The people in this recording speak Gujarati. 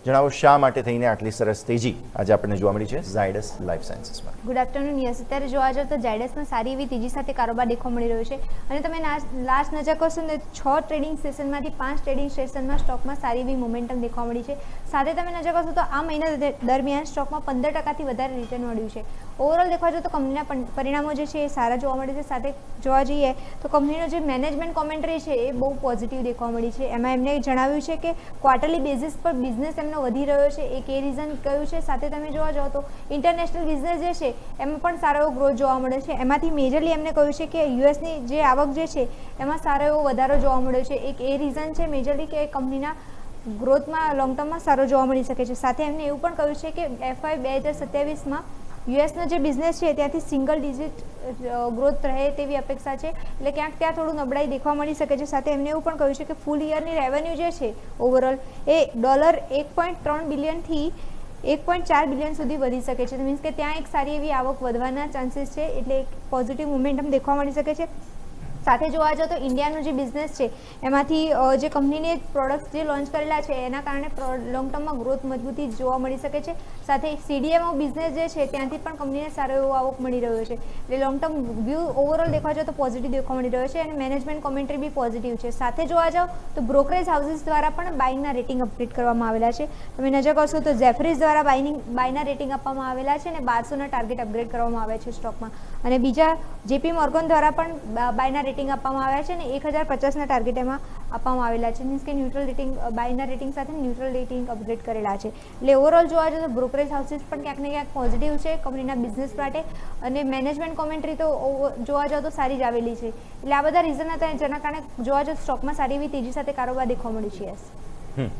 જણાવો શા માટે થઈને આટલી સરસ તેજી આજે આપણને જોવા મળી છે ઝાયડસ લાઈફ સાયન્સીસમાં? Good afternoon. યસ, અત્યારે જોવા જાવ તો ઝાયડસમાં સારી એવી તેજી સાથે કારોબાર દેખવા મળી રહ્યો છે અને તમે લાસ્ટ નજર કરશો ને 6 ટ્રેડિંગ સેશનમાંથી 5 ટ્રેડિંગ સેશનમાં સ્ટોકમાં સારી એવી મોમેન્ટમ દેખવા મળી છે. સાથે તમે નજર કરશો તો આ મહિના દરમિયાન સ્ટોકમાં 15%થી વધારે રિટર્ન મળ્યું છે. ઓવરઓલ દેખવા જાવ તો કંપનીના પરિણામો જે છે એ સારા જોવા મળે છે. સાથે જોવા જઈએ તો કંપનીનો જે મેનેજમેન્ટ કોમેન્ટરી છે એ બહુ પોઝિટિવ દેખવા મળી છે. એમાં એમને જણાવ્યું છે કે ક્વાર્ટરલી બેઝિસ પર બિઝનેસ એમનો વધી રહ્યો છે, એક એ રીઝન કહ્યું છે. સાથે તમે જોવા જાઓ તો ઇન્ટરનેશનલ બિઝનેસ જે છે એમાં પણ સારો એવો ગ્રોથ જોવા મળે છે. એમાંથી મેજરલી એમને કહ્યું છે કે યુએસની જે આવક જે છે એમાં સારો એવો વધારો જોવા મળ્યો છે. એક એ રીઝન છે મેજરલી કે કંપનીના ગ્રોથમાં લોંગ ટર્મમાં સારો જોવા મળી શકે છે. સાથે એમને એવું પણ કહ્યું છે કે FY 2027માં યુએસનો જે બિઝનેસ છે ત્યાંથી સિંગલ ડિજિટ ગ્રોથ રહે તેવી અપેક્ષા છે. એટલે ક્યાંક ત્યાં થોડું નબળાઈ દેખવા મળી શકે છે. સાથે એમને એવું પણ કહ્યું છે કે ફૂલ યરની રેવન્યુ જે છે ઓવરઓલ એ $1.3 બિલિયનથી 1.4 બિલિયન સુધી વધી શકે છે. મીન્સ કે ત્યાં એક સારી એવી આવક વધવાના ચાન્સીસ છે, એટલે એક પોઝિટિવ મોમેન્ટમ દેખવા મળી શકે છે. સાથે જોવા જાઓ તો ઇન્ડિયાનો જે બિઝનેસ છે એમાંથી જે કંપનીને પ્રોડક્ટ્સ જે લોન્ચ કરેલા છે એના કારણે લોંગ ટર્મમાં ગ્રોથ મજબૂતી જોવા મળી શકે છે. સાથે CDMO બિઝનેસ જે છે ત્યાંથી પણ કંપનીને સારો એવો આવક મળી રહ્યો છે. એટલે લોંગ ટર્મ વ્યૂ ઓવરઓલ દેખવા જાઓ તો પોઝિટિવ દેખવા મળી રહ્યો છે અને મેનેજમેન્ટ કોમેન્ટરી બી પોઝિટિવ છે. સાથે જોવા જાઓ તો બ્રોકરેજ હાઉસીસ દ્વારા પણ બાઇંગના રેટિંગ અપડેટ કરવામાં આવેલા છે. તમે નજર કરશો તો જેફરીઝ દ્વારા બાયના રેટિંગ આપવામાં આવેલા છે અને 1200ના ટાર્ગેટ અપગ્રેડ કરવામાં આવ્યા છે સ્ટોકમાં. અને બીજા JP મોર્ગન દ્વારા પણ બાયના રેટિંગ આપવામાં આવ્યા છે અને 1050ના ટાર્ગેટ એમાં આપવામાં આવેલા છે. મીન્સ કે ન્યુટ્રલ રેટિંગ બાયના રેટિંગ સાથે ન્યુટ્રલ રેટિંગ અપગ્રેડ કરેલા છે. એટલે ઓવરઓલ જોવા જઈએ તો બ્રોકરેજ હાઉસીસ પણ ક્યાંક ને ક્યાંક પોઝિટિવ છે કંપનીના બિઝનેસ માટે અને મેનેજમેન્ટ કોમેન્ટ્રી તો જોવા જાઓ તો સારી જ આવેલી છે. એટલે આ બધા રીઝન હતા જેના કારણે જોવા જાઓ સ્ટોકમાં સારી એવી તેજી સાથે કારોબાર દેખવા મળી છે.